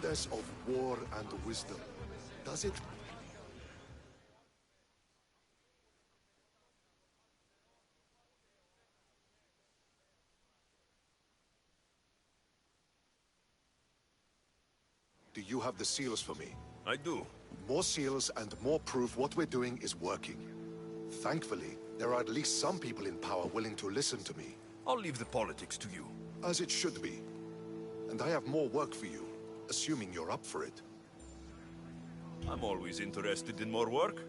goddess of war and wisdom. Does it? Do you have the seals for me? I do. More seals and more proof what we're doing is working. Thankfully, there are at least some people in power willing to listen to me. I'll leave the politics to you. As it should be. And I have more work for you, assuming you're up for it. I'm always interested in more work.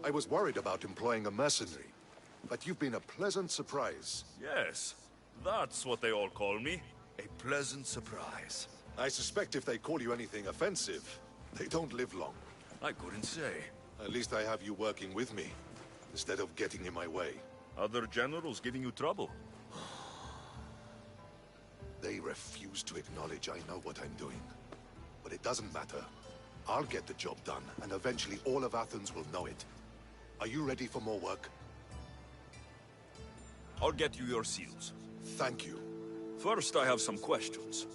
I was worried about employing a mercenary, but you've been a pleasant surprise. Yes, that's what they all call me. A pleasant surprise. I suspect if they call you anything offensive, they don't live long. I couldn't say. At least I have you working with me, instead of getting in my way. Other generals giving you trouble? They refuse to acknowledge I know what I'm doing. But it doesn't matter. I'll get the job done, and eventually all of Athens will know it. Are you ready for more work? I'll get you your seals. Thank you. First, I have some questions.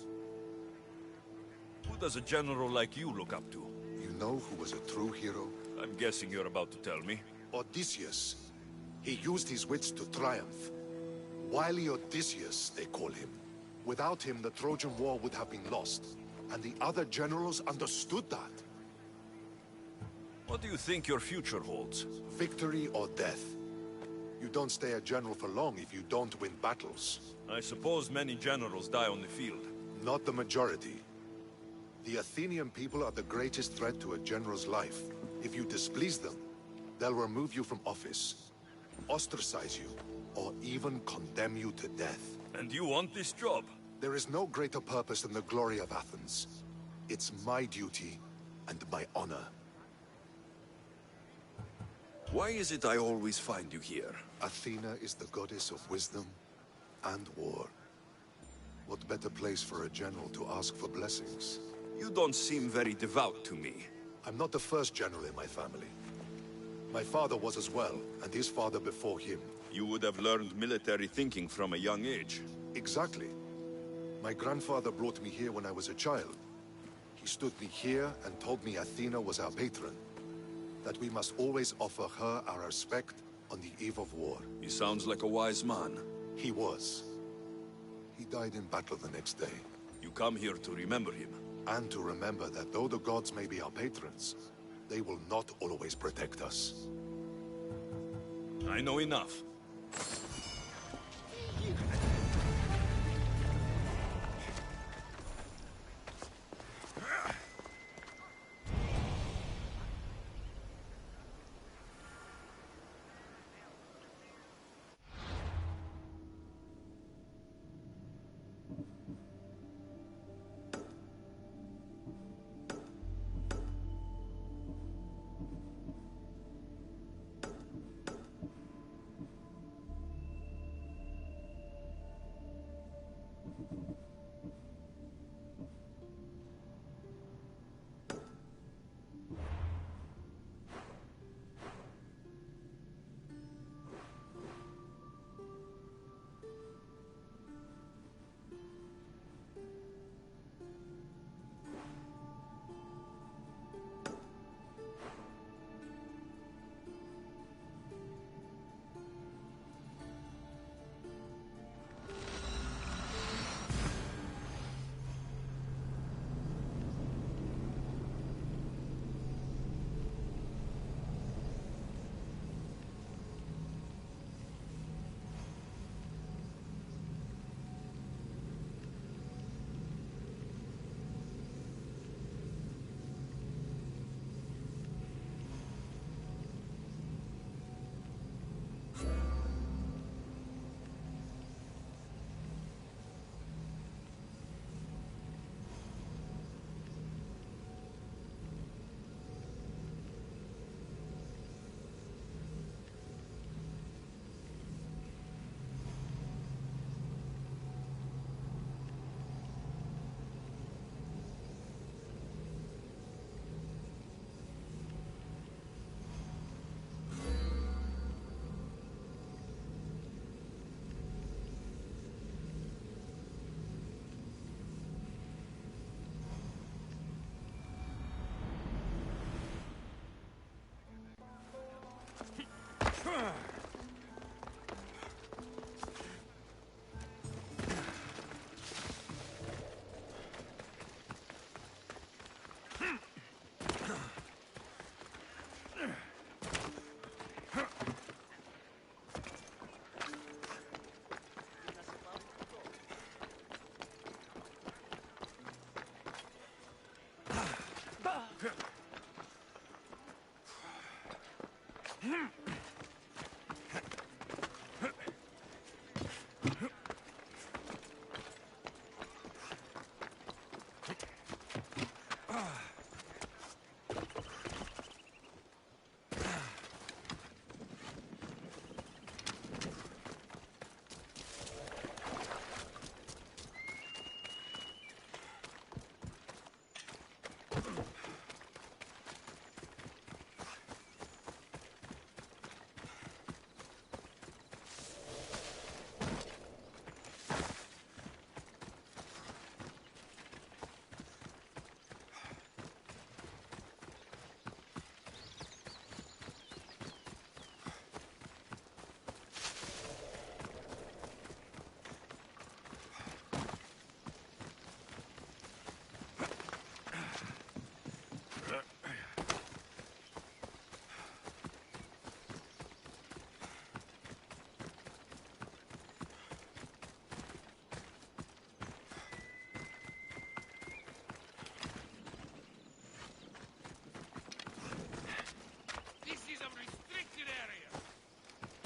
Who does a general like you look up to? You know who was a true hero? I'm guessing you're about to tell me. Odysseus. He used his wits to triumph. Wily Odysseus, they call him. Without him, the Trojan War would have been lost. And the other generals understood that. What do you think your future holds? Victory or death. You don't stay a general for long if you don't win battles. I suppose many generals die on the field. Not the majority. The Athenian people are the greatest threat to a general's life. If you displease them, they'll remove you from office, ostracize you, or even condemn you to death. And you want this job? There is no greater purpose than the glory of Athens. It's my duty and my honor. Why is it I always find you here? Athena is the goddess of wisdom and war. What better place for a general to ask for blessings? You don't seem very devout to me. I'm not the first general in my family. My father was as well, and his father before him. You would have learned military thinking from a young age. Exactly. My grandfather brought me here when I was a child. He stood me here and told me Athena was our patron. That we must always offer her our respect on the eve of war. He sounds like a wise man. He was. He died in battle the next day. You come here to remember him. And to remember that though the gods may be our patrons, they will not always protect us. I know enough.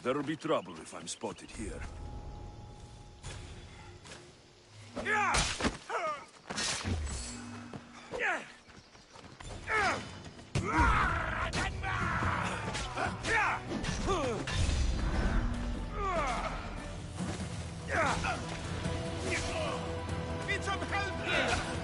There'll be trouble if I'm spotted here. Need some help here!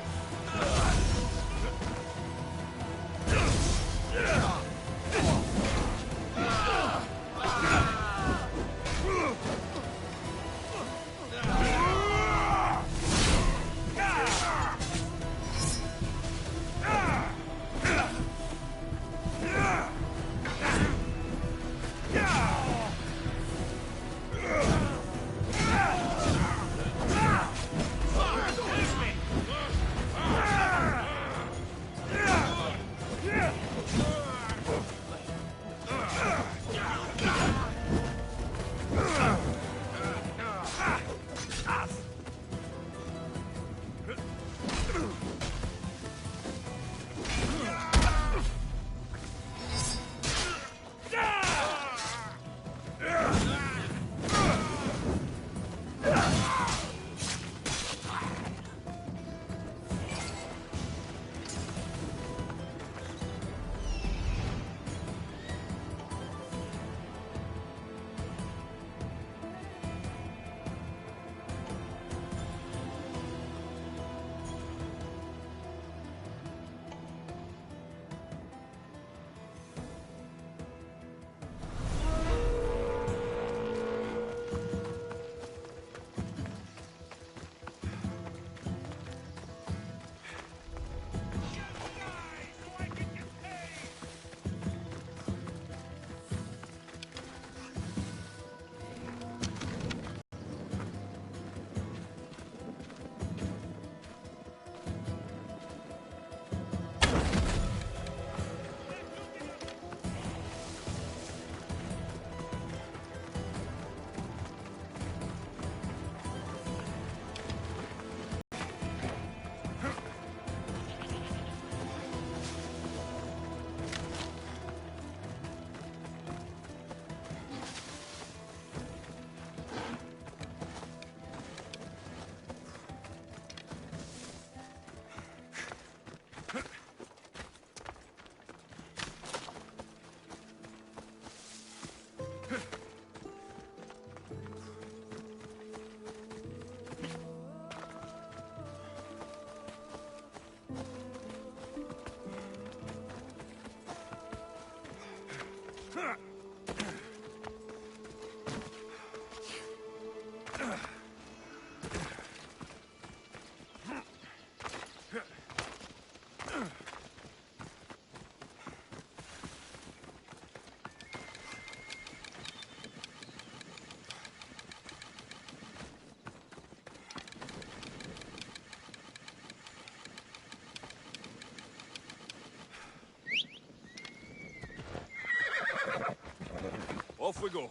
Off we go.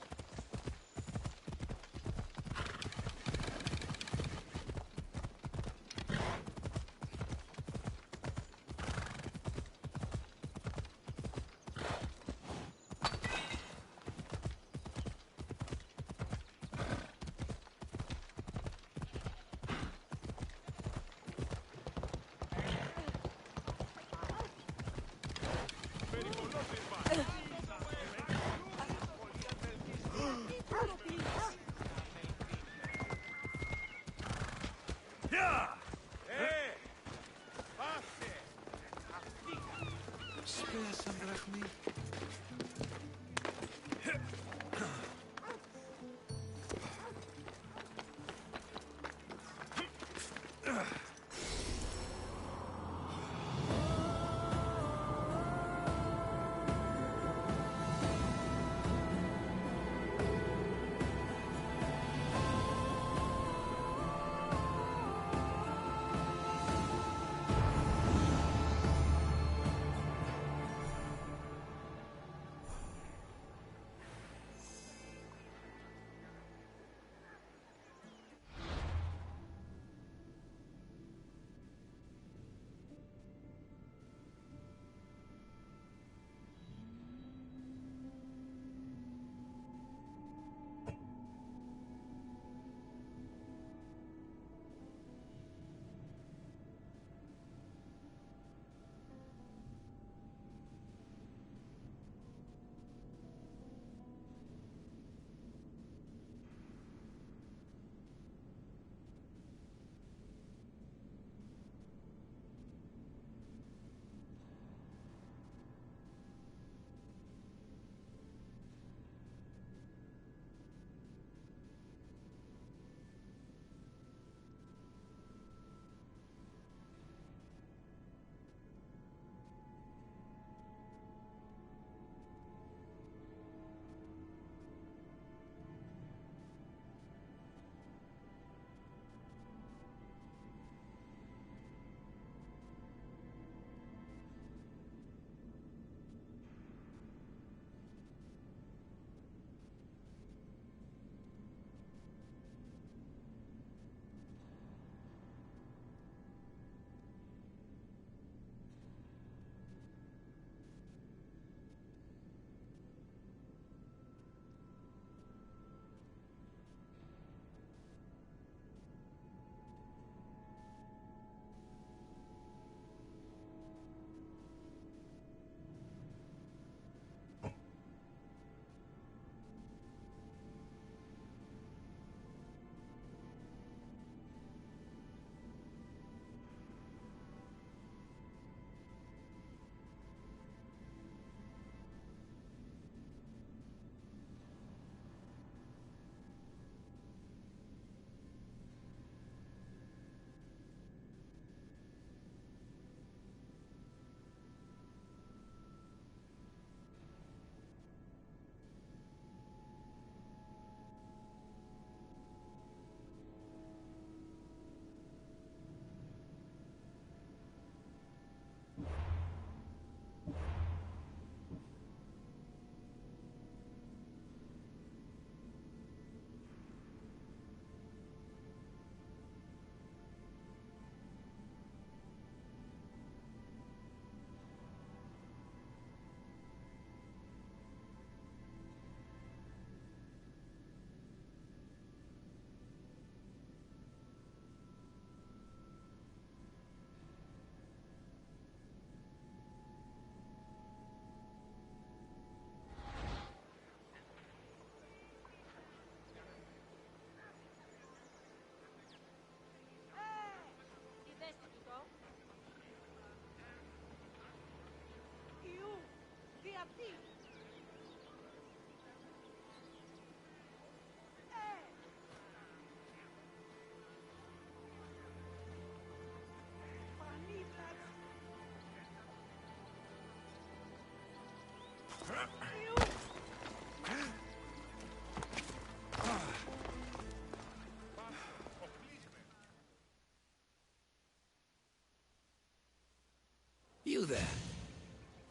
You there.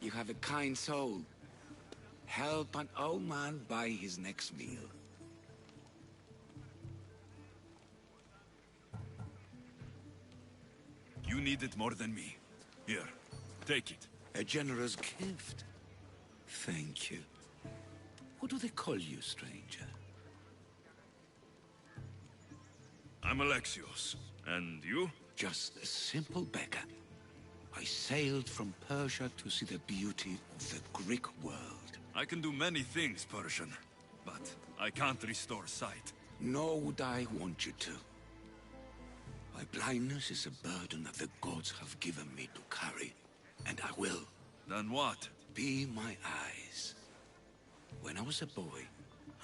You have a kind soul. Help an old man buy his next meal. You need it more than me. Here, take it. A generous gift. Thank you. What do they call you, stranger? I'm Alexios. And you? Just a simple beggar. I sailed from Persia to see the beauty of the Greek world. I can do many things, Persian, but I can't restore sight. Nor would I want you to. My blindness is a burden that the gods have given me to carry, and I will. Then what? Be my eyes. When I was a boy,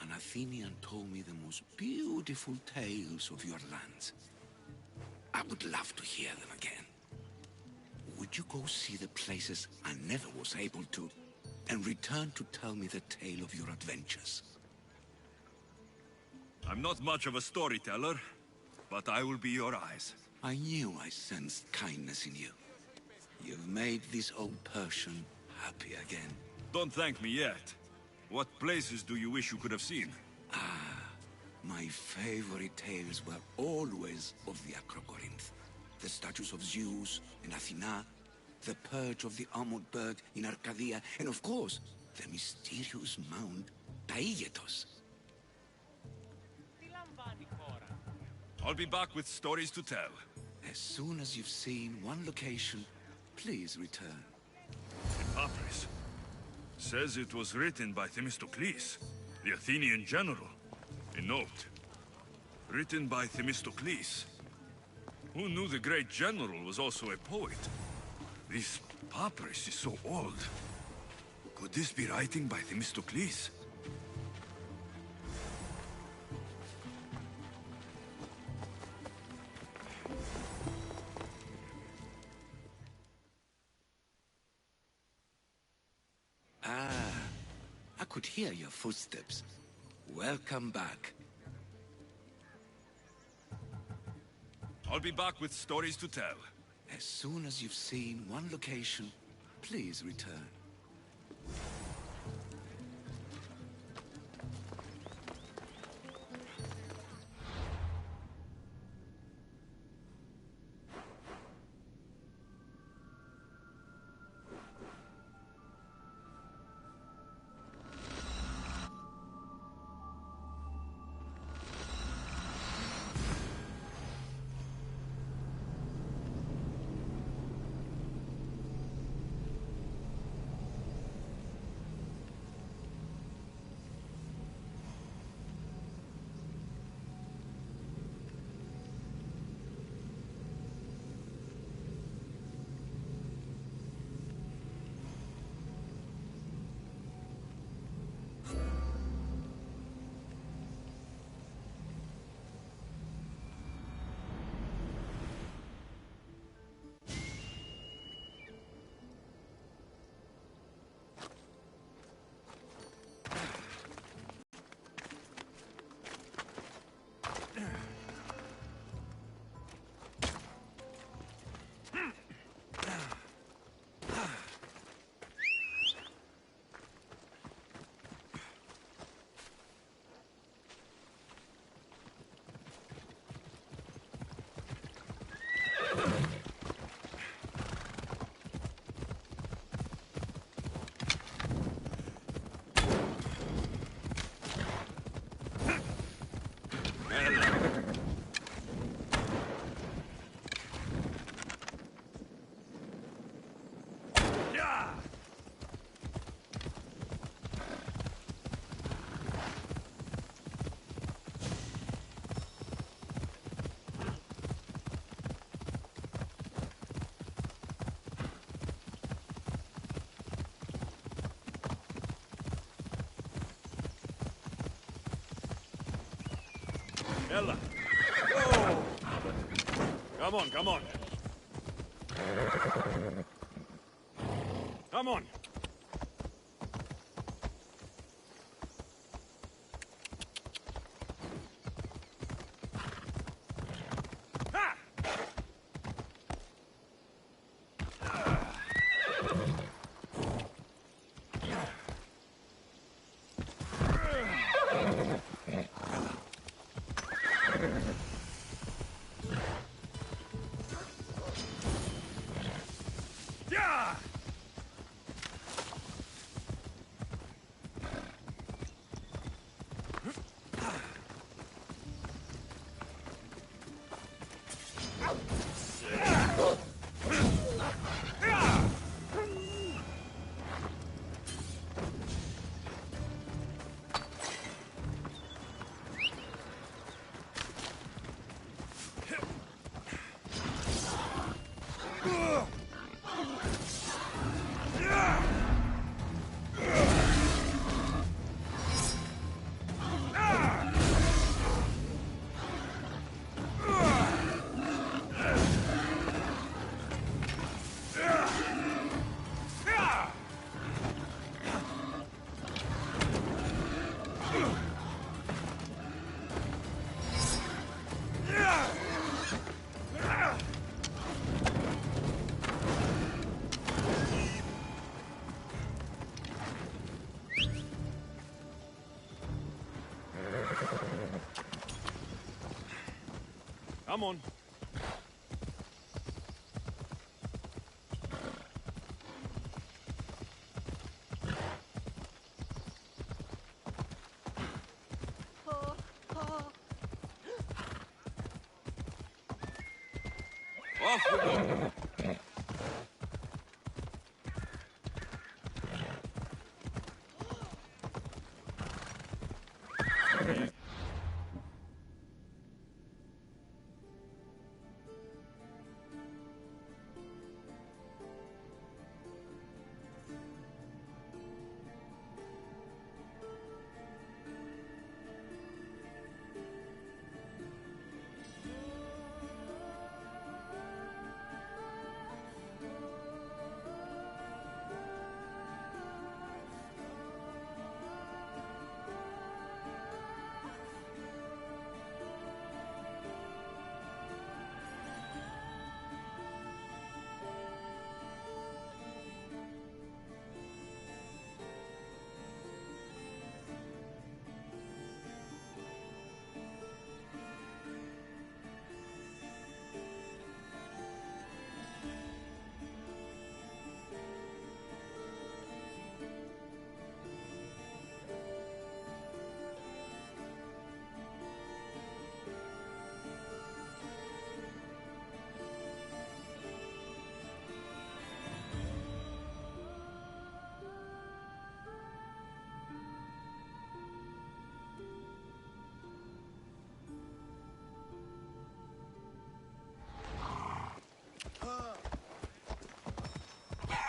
an Athenian told me the most beautiful tales of your lands. I would love to hear them again. Would you go see the places I never was able to, and return to tell me the tale of your adventures? I'm not much of a storyteller, but I will be your eyes. I knew I sensed kindness in you. You've made this old Persian happy again. Don't thank me yet. What places do you wish you could have seen? My favorite tales were always of the Acrocorinth. The statues of Zeus in Athena, the perch of the armored bird in Arcadia, and of course, the mysterious mound Taigetos. I'll be back with stories to tell. As soon as you've seen one location, please return. The papyrus says it was written by Themistocles, the Athenian general. A note. Written by Themistocles. Who knew the great general was also a poet? This papyrus is so old. Could this be writing by Themistocles? I could hear your footsteps. Welcome back. I'll be back with stories to tell. As soon as you've seen one location, please return. Ella! Whoa! Come on, come on! Come on! Come on. Off we go.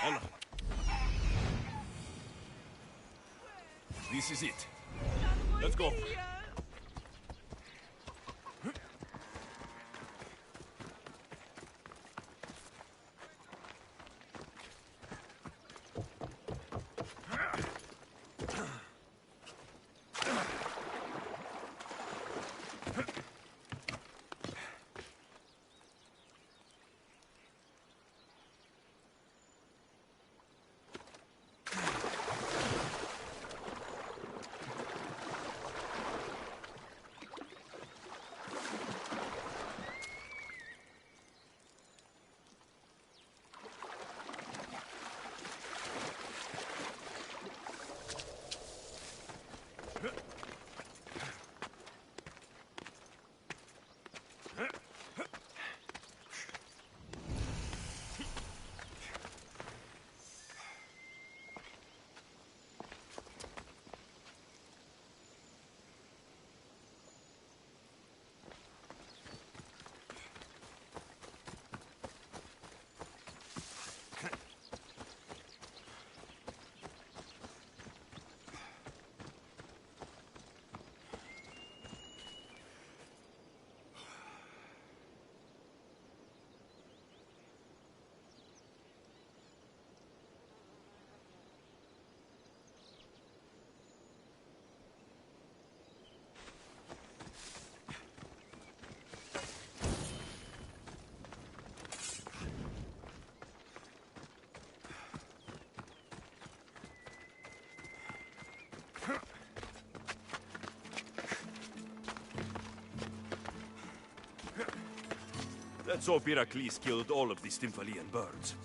Hold on. This is it. Let's go. Let's hope Heracles killed all of the Stymphalian birds.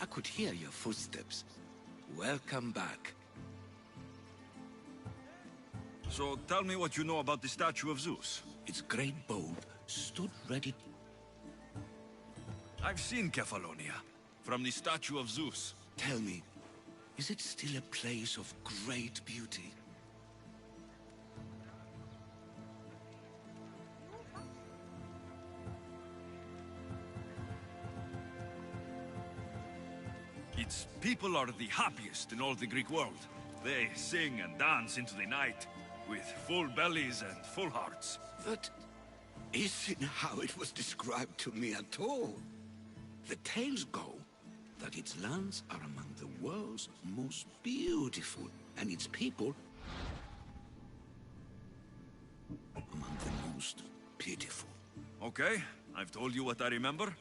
I could hear your footsteps. Welcome back. So tell me what you know about the statue of Zeus. Its great bow stood ready. I've seen Kefalonia, from the statue of Zeus. Tell me, is it still a place of great beauty? Its people are the happiest in all the Greek world. They sing and dance into the night, with full bellies and full hearts. That isn't how it was described to me at all. The tales go that its lands are among the world's most beautiful, and its people among the most pitiful. Okay, I've told you what I remember.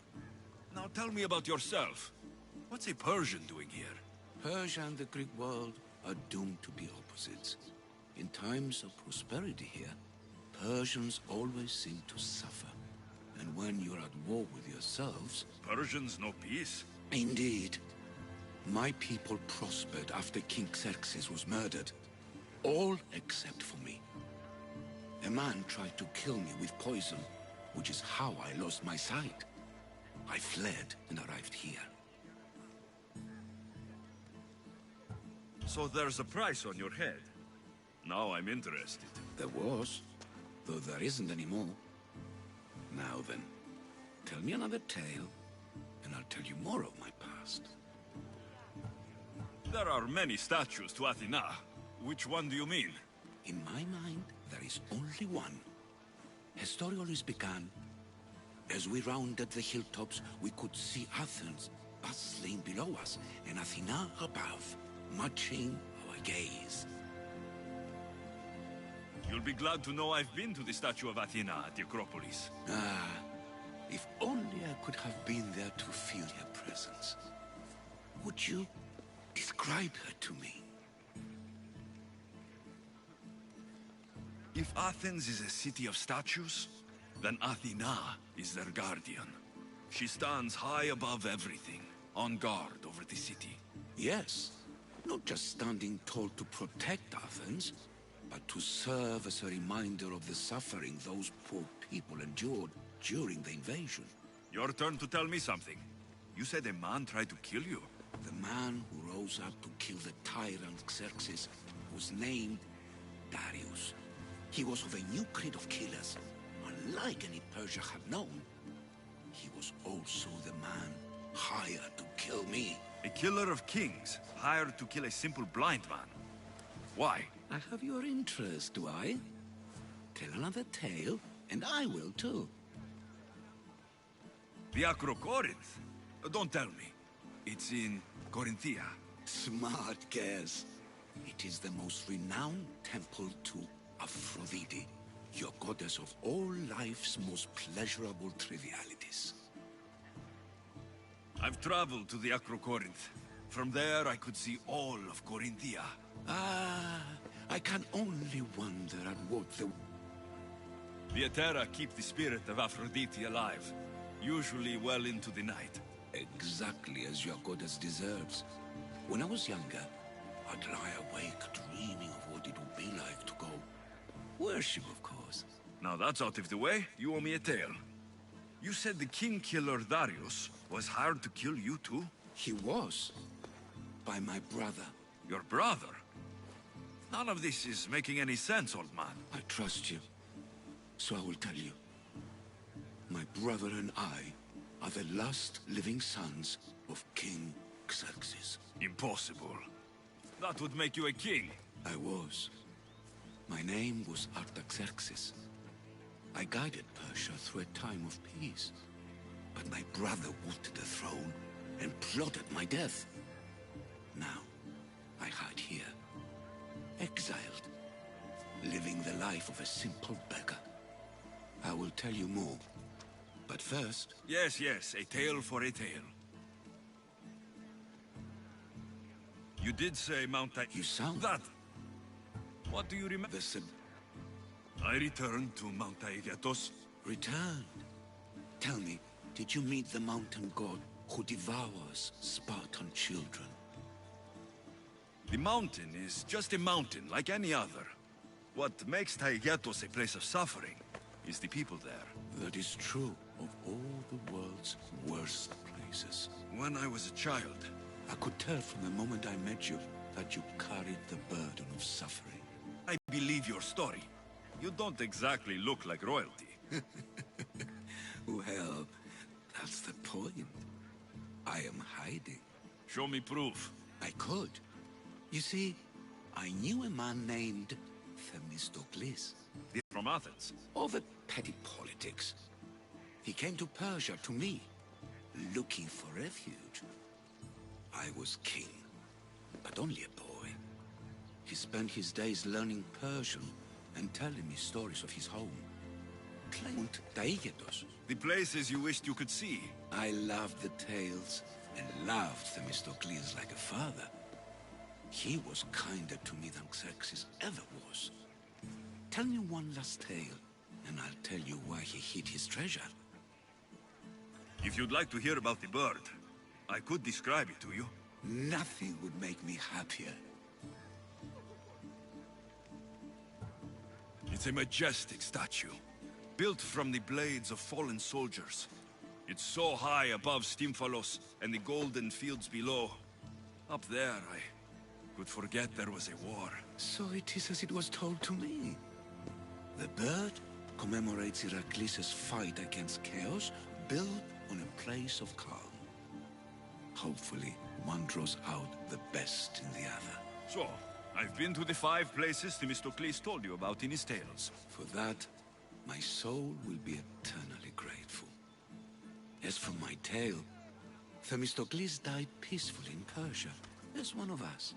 Now tell me about yourself. What's a Persian doing here? Persia and the Greek world are doomed to be opposites. In times of prosperity here, Persians always seem to suffer. And when you're at war with yourselves... Persians know peace? Indeed. My people prospered after King Xerxes was murdered. All except for me. A man tried to kill me with poison, which is how I lost my sight. I fled and arrived here. So there's a price on your head. Now I'm interested. There was, though there isn't anymore. Now then, tell me another tale, and I'll tell you more of my past. There are many statues to Athena. Which one do you mean? In my mind, there is only one. Her story always began. As we rounded the hilltops, we could see Athens bustling below us, and Athena above, matching our gaze. You'll be glad to know I've been to the statue of Athena at the Acropolis. Ah, if only I could have been there to feel her presence. Would you describe her to me? If Athens is a city of statues, then Athena is their guardian. She stands high above everything, on guard over the city. Yes, not just standing tall to protect Athens, but to serve as a reminder of the suffering those poor people endured during the invasion. Your turn to tell me something. You said a man tried to kill you. The man who rose up to kill the tyrant Xerxes was named Darius. He was of a new creed of killers. Unlike any Persia had known, he was also the man hired to kill me. A killer of kings, hired to kill a simple blind man. Why? I have your interest, do I? Tell another tale, and I will too. The Acrocorinth? Don't tell me. It's in Corinthia. Smart guess. It is the most renowned temple to Aphrodite, your goddess of all life's most pleasurable trivialities. I've traveled to the Acrocorinth. From there, I could see all of Corinthia. Ah, I can only wonder at what the... The Aetera keep the spirit of Aphrodite alive, usually well into the night. Exactly as your goddess deserves. When I was younger, I'd lie awake dreaming of what it would be like to go. Worship, of course. Now that's out of the way, you owe me a tale. You said the king killer Darius was hired to kill you too? He was. By my brother. Your brother? None of this is making any sense, old man. I trust you. So I will tell you. My brother and I are the last living sons of King Xerxes. Impossible. That would make you a king. I was. My name was Artaxerxes. I guided Persia through a time of peace. But my brother wanted the throne and plotted my death. Now, I hide here, exiled, living the life of a simple beggar. I will tell you more, but first... Yes, yes, a tale for a tale. You did say Mount I... You sound... That! What do you remember? I returned to Mount Aegatos. Returned? Tell me, did you meet the mountain god who devours Spartan children? The mountain is just a mountain, like any other. What makes Taygetos a place of suffering is the people there. That is true of all the world's worst places. When I was a child... I could tell from the moment I met you that you carried the burden of suffering. I believe your story. You don't exactly look like royalty. Well, that's the point. I am hiding. Show me proof. I could. You see, I knew a man named Themistocles. From Athens. All the petty politics. He came to Persia to me, looking for refuge. I was king, but only a boy. He spent his days learning Persian and telling me stories of his home. Claimed Taygetos. The places you wished you could see. I loved the tales and loved Themistocles like a father. He was kinder to me than Xerxes ever was. Tell me one last tale, and I'll tell you why he hid his treasure. If you'd like to hear about the bird, I could describe it to you. Nothing would make me happier. It's a majestic statue, built from the blades of fallen soldiers. It's so high above Stymphalos and the golden fields below. Up there, I could forget there was a war. So it is as it was told to me. The bird commemorates Heracles' fight against chaos, built on a place of calm. Hopefully, one draws out the best in the other. So, I've been to the 5 places Themistocles told you about in his tales. For that, my soul will be eternally grateful. As for my tale, Themistocles died peacefully in Persia, as one of us.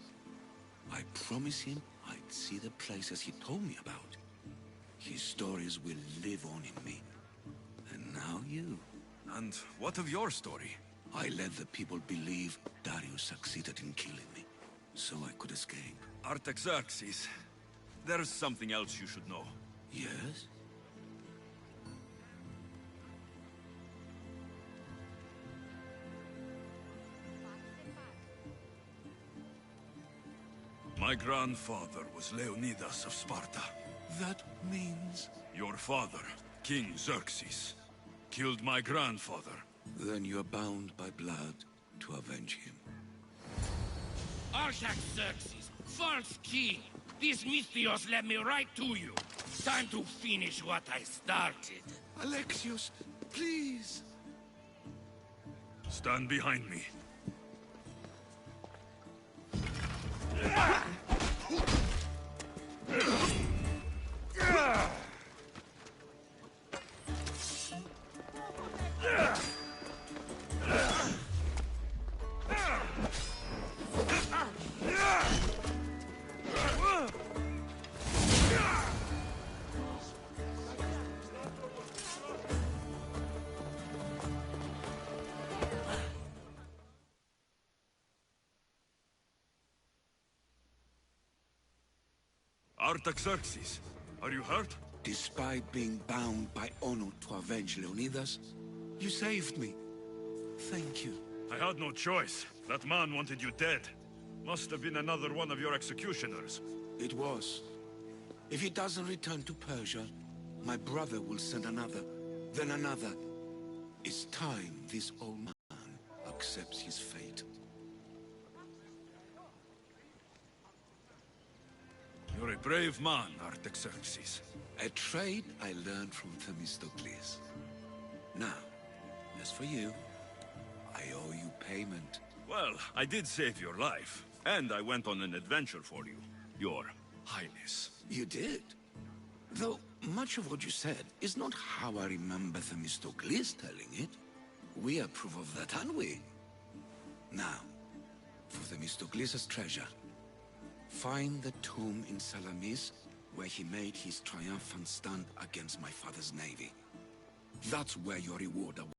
I promise him I'd see the places he told me about. His stories will live on in me. And now you. And what of your story? I let the people believe Darius succeeded in killing me, so I could escape. Artaxerxes, there's something else you should know. Yes? My grandfather was Leonidas of Sparta. That means... Your father, King Xerxes, killed my grandfather. Then you're bound by blood to avenge him. Artaxerxes, false king! These Misthios led me right to you. Time to finish what I started. Alexios, please! Stand behind me. Artaxerxes, are you hurt? Despite being bound by honor to avenge Leonidas, you saved me. Thank you. I had no choice. That man wanted you dead. Must have been another one of your executioners. It was. If he doesn't return to Persia, my brother will send another, then another. It's time this old man accepts his fate. You're a brave man, Artaxerxes. A trait I learned from Themistocles. Now, as for you, I owe you payment. Well, I did save your life. And I went on an adventure for you, Your Highness. You did. Though much of what you said is not how I remember Themistocles telling it. We approve of that, aren't we? Now, for Themistocles' treasure, find the tomb in Salamis where he made his triumphant stand against my father's navy. That's where your reward awaits.